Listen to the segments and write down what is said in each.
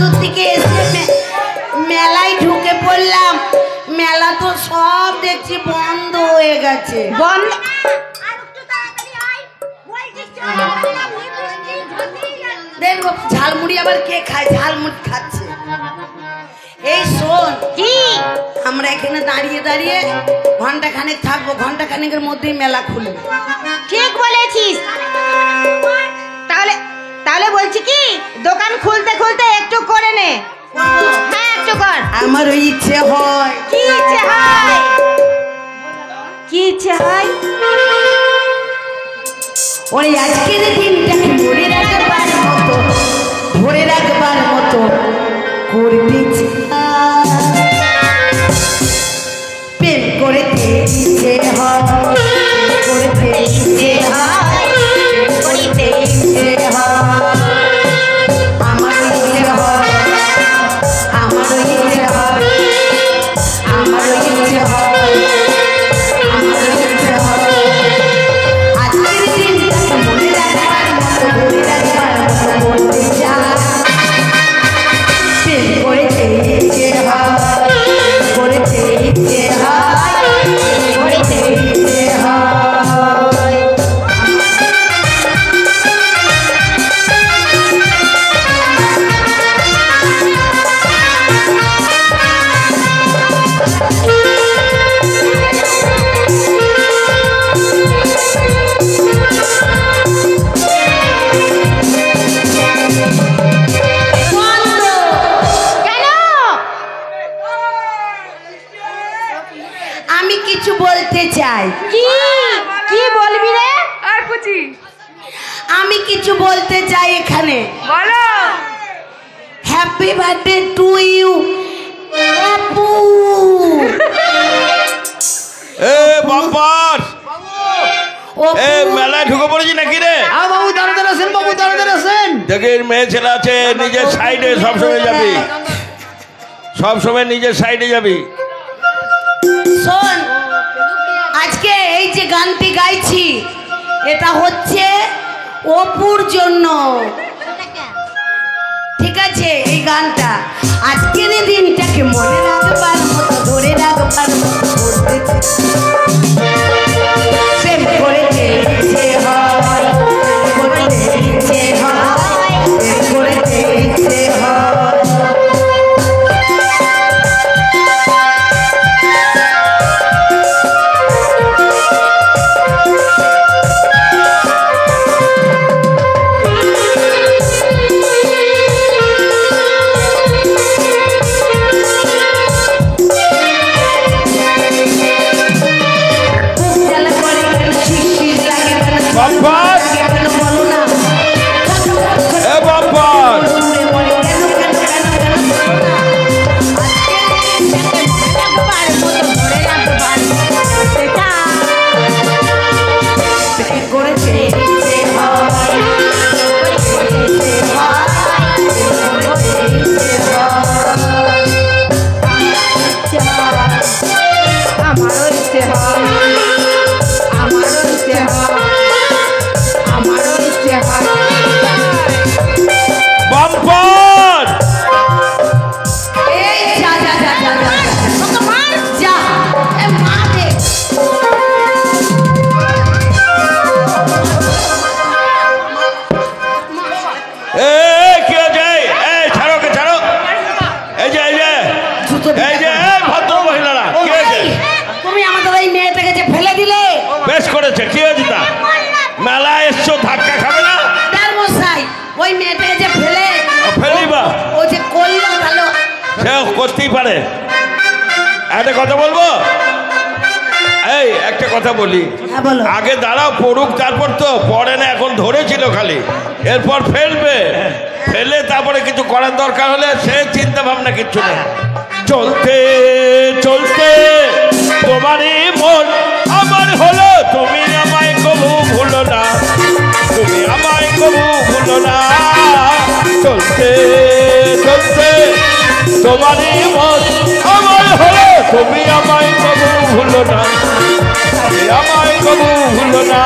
দূর থেকে এসে মেলায় ঢুকে পড়লাম। মেলা তো সব দেখছি বন্ধ হয়ে গেছে। বন্ধ? দেখো ঝালমুড়ি আবার কে খায়? ঝালমুড়ি খাচ্ছে। এই শোন, কি আমরা এখানে দাঁড়িয়ে দাঁড়িয়ে ঘন্টা খানেক থাকবো, ঘন্টা খানেকের মধ্যেই মেলা খুলবে। ঠিক বলেছিস। তাহলে তাহলে বলছি কি, দোকান খুলতে খুলতে একটু করে নে। হ্যাঁ একটু কর। আমার ওই ইচ্ছে হয়। কি ইচ্ছে হয়? কি ইচ্ছে হয়? ওই আজকের দিনটাকে ধরে রাখবার মতো, ধরে রাখবার মতো করতে প্রেম করতে ইচ্ছে হয়, করতে ইচ্ছে হয়, করতে ইচ্ছে হয়। আমার ইচ্ছে হয়, আমার ইচ্ছে হয়, আমার ইচ্ছে হয়, আমার ইচ্ছে হয়। আজকের দিনটাকে মনে রাখবার মতো, ধরে রাখবার মতো করতে চাই। প্রেম করতে ইচ্ছে হয়, করতে ইচ্ছে হয়, করতে ইচ্ছে হয়। কেন? আমি কিছু বলতে চাই। কি কি বলবি রে? আর পুচি আমি কিছু বলতে চাই এখানে। বলো। হ্যাপি বার্থডে টু ইউ আপু। এ বাম্পার, এ মেলায় ঢুকে পড়েছি নাকি রে? বাবু দাঁড়াতে আছেন, বাবু দাঁড়াতে আছেন। দেখেন মেয়ে ছেলে আছে, নিজের সাইডে সবসময় যাবি, সবসময় নিজের সাইডে যাবি। শোন, আজকে এই যে গানটি গাইছি এটা হচ্ছে অপুর জন্য, ঠিক আছে? এই গানটা আজকের এই দিনটাকে মনে রাখবার মতো, ধরে রাখবার মতো করতে প্রেম করতে ইচ্ছে হয়, করতে ইচ্ছে হয়, প্রেম করতে ইচ্ছে হয়। বাম্পার, এ বাম্পার, আমারও ইচ্ছে হয়, আমারও ইচ্ছে হয়, আমারও ইচ্ছে হয়। বাম্পার। এই যা যা যা যা যা তোকে মার যা, এ মারে। এ কি হয়েছে? এই ছাড়ো, কে ছাড়ো। এই যে এই যে এই যে এই ভদ্র মহিলারা, কি হয়েছে? তুমি আমাদের এই মেয়েটাকে যে ফেলে দিলে। বেশ করেছে, কি হয়েছে তা? মেলা এসছো, ধাক্কা খাবে না? ডার মশাই, ওই মেয়েটাকে যে ফেলে ফেললি বা ও যে করলো ভালো। সে করতেই পারে। একটা কথা বলবো, এই একটা কথা বলি, হ্যাঁ বলো। আগে দাঁড়াও, পড়ুক, তারপর তো পড়ে না, এখন ধরেছিল খালি, এরপর ফেলবে, ফেলে তারপরে কিছু করার দরকার হলে সে চিন্তা ভাবনা কিচ্ছু নেই। চলতে চলতে তোমারই মন আমার হলো, তুমি আমায় কবু ভুলো না, তুমি আমায় কবু ভুলো না। চলতে চলতে তোমারই মন আমার হলো, তুমি আমায় কবু ভুলো না, তুমি আমায় কবু ভুলো না।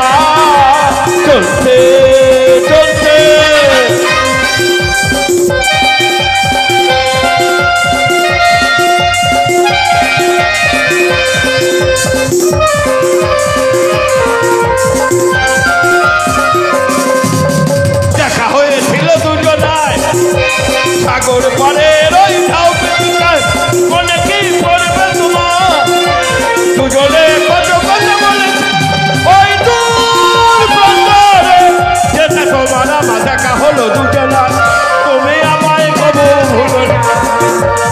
চলতে চলতে সাগর পারে ওই ঢাউ পেটিকায় মনে কি করবে তোমার দুজনে কত কথা বলে ওই দূর প্রান্তরে যেটা তোমার আমার দেখা হলো দুজনা তুমি আমায় কবু ভুলো না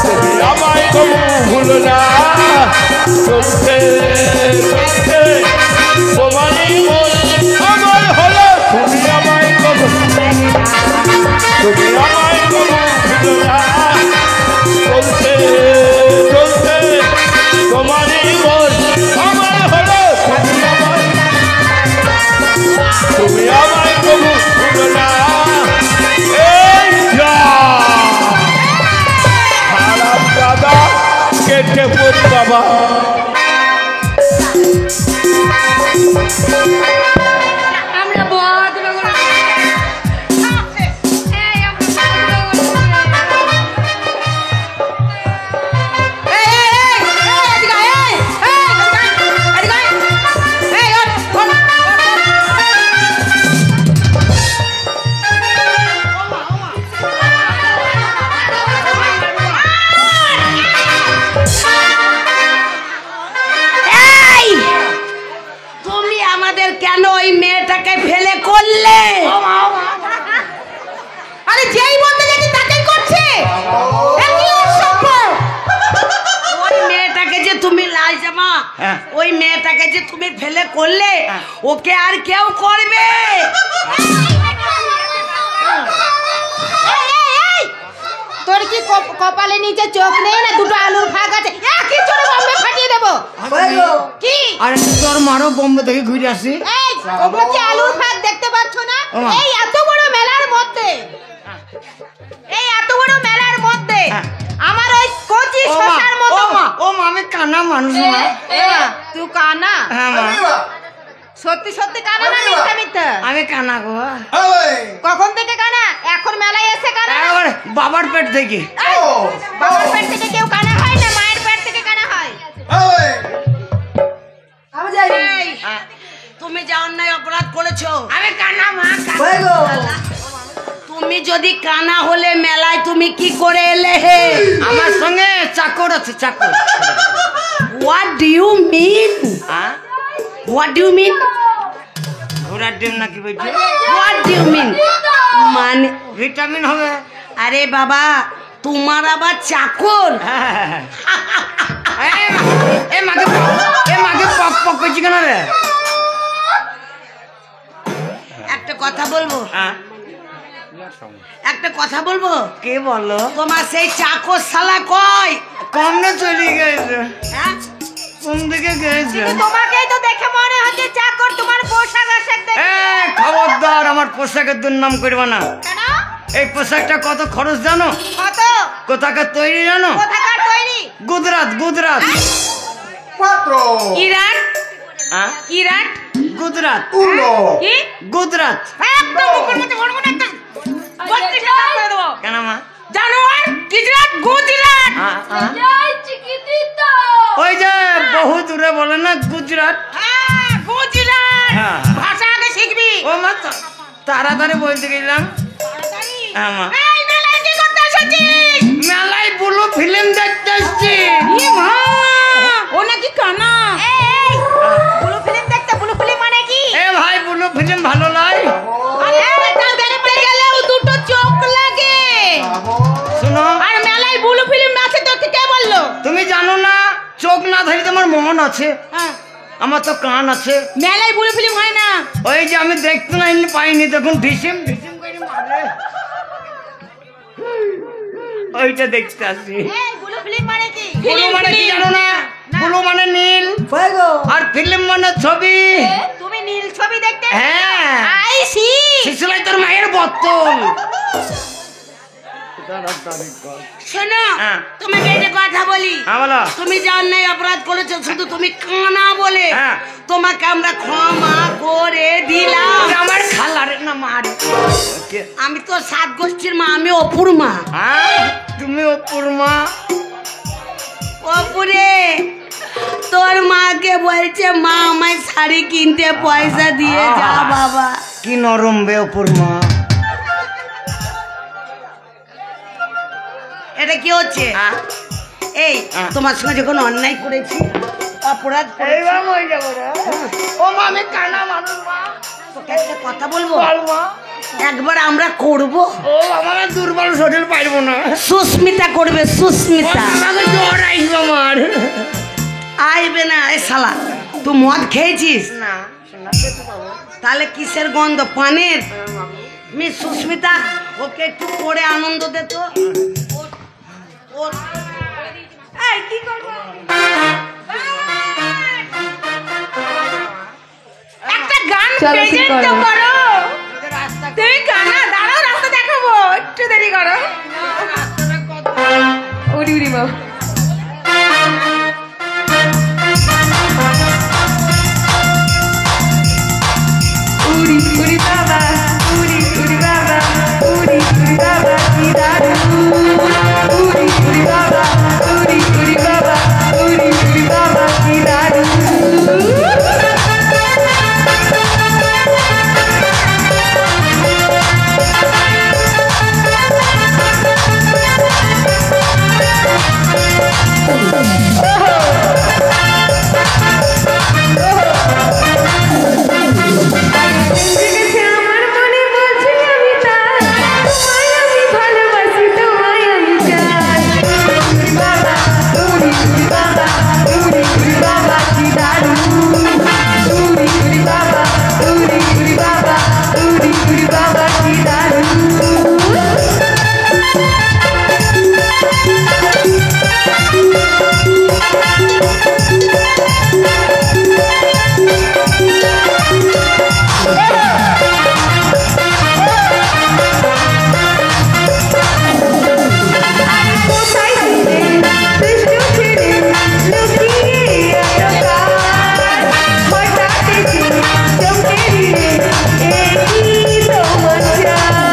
তুমি আমায় কবু ভুলো না চলতে চলতে তোমারই মন আমার হলো তুমি আমায় কবু তুমি আমায় কবু ভুলো না চলতে চলতে তোমারই মন আমার হলো তুমি আমায় কবু ভুলো না এই যা খারাপ দাদা কেটে পড়ি বাবা আমরা বহুত তুমি আমাদের কেন ওই মেয়েটাকে ফেলে করলে? আরে যেই বলতে যাচ্ছি তাকেই করছে এ কি অসভ্য! ওই মেয়েটাকে যে তুমি লাল জামা ওই মেয়েটাকে যে তুমি ফেলে করলে ওকে আর কেউ করবে? তোর কি কপালে নিচে চোখ নেই না দুটো আলুর ফাঁক আছে একই চোরে বম্বে ফাটিয়ে দেবো কি আরে তোর মারো বোম্বে থেকে ঘুরে আসি এই ওগুলো কি আলুর ফাঁক দেখতে পাচ্ছ না এই এত বড় মেলার মধ্যে আমার ওই কচি শশার মতো ও মা আমি কানা মানুষ মা তুই কানা হ্যাঁ মা সত্যি সত্যি কানা না মিথ্যা মিথ্যা আমি কানা গো কখন থেকে কানা এখন মেলায় এসে কানা একবার বাবার পেট থেকে এই, বাবার পেট থেকে কেউ কানা হয় না মায়ের পেট থেকে কানা হয় এই, তুমি যা অন্যায় অপরাধ করেছো আমি কানা মা তুমি যদি কানা হলে মেলায় তুমি কি করে এলে হে? আমার সঙ্গে চাকর আছে চাকর হোয়াট ডু ইউ মিন? হ্যাঁ হোয়াট ডু ইউ মিন? ঘোড়ার ডিম নাকি বলছে হোয়াট ডু ইউ মিন মানে? ভিটামিন হবে আরে বাবা তোমার আবার চাকর? এ মাকে পক পক করছি কেন রে একটা কথা বলবো, হ্যাঁ একটা কথা বলবো, কে বলো তোমার সেই চাকর শালা কয়? কমনে চলে গেছে হ্যাঁ? কোন দিকে গেছে তোমাকেই তো দেখে মনে হচ্ছে চাকর তোমার পোশাক আশাক দেখে খবরদার আমার পোশাকের দুর্নাম করবে না কেন এই পোশাকটা কত খরচ জানো কত কোথাকার তৈরি জানো কোথাকার তৈরি গুজরাট গুজরাট ইরান হ্যাঁ ইরান গুজরাট কি গুজরাট একদম মুখের মধ্যে ভরবো না একদম বত্রিশ টাকা করে দেবো কেন মা জানোয়ার গুজরাট গুজরাট ওই যে বহু দূরে বলে না গুজরাট হ্যাঁ গুজরাট হ্যাঁ। ভাষা আগে শিখবি ও মা তাড়াতাড়ি বলতে গেলাম হ্যাঁ মা এই মেলায় কি করতে এসেছিস মেলায় ব্লু ফিল্ম দেখতে এসছি ই মা ও নাকি কানা এই ব্লু ফিল্ম দেখতে ব্লু ফিল্ম মানে কি এ ভাই ব্লু ফিল্ম ভালো নয় আরে তাও দেখতে গেলেও দুটো চোখ লাগে শোনো আর মেলায় ব্লু ফিল্ম আছে তো কে বললো তুমি জানো না চোখ না ধরি তোমার মন আছে হ্যাঁ আমার তো কান আছে মেলায় ব্লু ফিল্ম হয় না ওই যে আমি দেখতে না পাইনি তখন ঢিসিম ঢিসিম করে মারে ওইটা দেখতে আসি এই ব্লু ফিল্ম মানে কি ব্লু মানে কি জানো না ব্লু মানে নীল আর ফিল্ম মানে ছবি তুমি নীল ছবি দেখতে হ্যাঁ আই সি শিশুলাই তোর মায়ের বোতল শোনো হ্যাঁ। তোমাকে একটা কথা বলি, হ্যাঁ বলো তুমি যে অন্যায় অপরাধ করেছো শুধু তুমি কানা বলে হ্যাঁ। তোমাকে আমরা ক্ষমা করে দিলাম। আমার খালারে না মার আমি তো 7 গোষ্ঠীর মা, আমি অপুর মা। হ্যাঁ তুমি অপুর মা অপুরে তোর মাকে বলছে মা আমায় শাড়ি কিনতে পয়সা দিয়ে যা বাবা। কি নরম বে অপুর মা এটা কি হচ্ছে? এই তোমার সঙ্গে যখন অন্যায় করেছি, অপরাধ করেছি, এইবার মরে যাবো রে। ও মা, আমি কানা মানুষ মা। তোকে একটা কথা বলবো, বল মা। একবার আমরা করব। ও আমার আর দুর্বল শরীর পারবো না। সুস্মিতা করবে, সুস্মিতা। আমাকে জ্বর আসবে আমার। আইবে না। এ শালা, তুই মদ খেয়েছিস? না, তাহলে কিসের গন্ধ? পানের? মিস সুস্মিতা, ওকে একটু করে আনন্দ দে তো। এই কি করবো? একটা গান প্রেজেন্ট তো করো। তুমি গানা দাঁড়াও, রাস্তা দেখাবো, একটু দেরি করো। উড়ি উড়ি মা। উড়ি উড়ি বাবা, উড়ি উড়ি বাবা, উড়ি উড়ি বাবা কি দারুণ। উড়ি উড়ি বাবা, উড়ি উড়ি বাবা, উড়ি উড়ি বাবা কি দারুণ। আমার মনে বলছি আমি তাই, তোমায় আমি ভালোবাসি, তোমায় আমি চাই। উড়ি বাবা, উড়ি উড়ি বাবা, উড়ি উড়ি বাবা কি দারুণ। উড়ি উড়ি বাবা, উড়ি উড়ি বাবা, উড়ি উড়ি বাবা কি দারুণ। কোথায় ছিলে কৃষ্ণ ছেড়ে লুকিয়ে এত কাল? হঠাৎ এসে চমকে দিলে, এ কি তোমার চাল?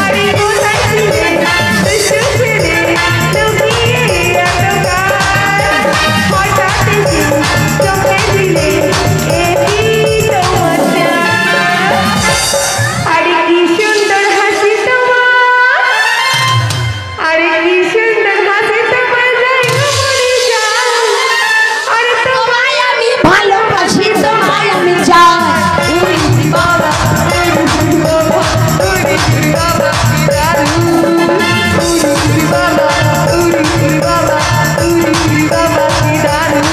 আরে কোথায় ছিলে কৃষ্ণ ছেড়ে লুকিয়ে এত কাল? হঠাৎ এসে চমকে দিলে, এ কি তোমার চাল? আরে কি সুন্দর হাসি তোমার, আরে কি সুন্দর হাসি তোমার, যাই মনে যায়। আরে তোমায় আমি ভালোবাসি, তোমায় আমি চাই। উড়ি উড়ি বাবা, উড়ি বাবা, উড়ি উড়ি বাবা কি দারুণ। উড়ি উড়ি বাবা, উড়ি উড়ি বাবা, উড়ি উড়ি বাবা কি দারুণ।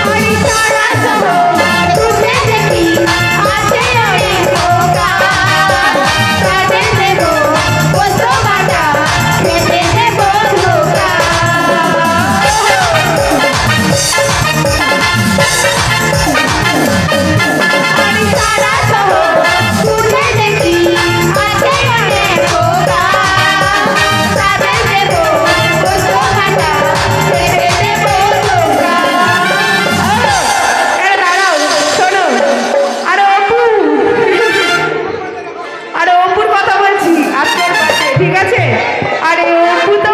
আরে সারা শহর ঘুরে দেখি, আছে অনেক দোকান। তাদের দেবো বসো বাটা, খেতে দেবো দোকান। আরে সারা শহর ঘুরে দেখি, আছে অনেক দোকান। তাদের দেবো বসো বাটা, খেতে দেবো দোকান। দাঁড়াও, শোনো। আরে অপুর কথা বলছি, আজকের বার্থডে, ঠিক আছে? আরে অপু তো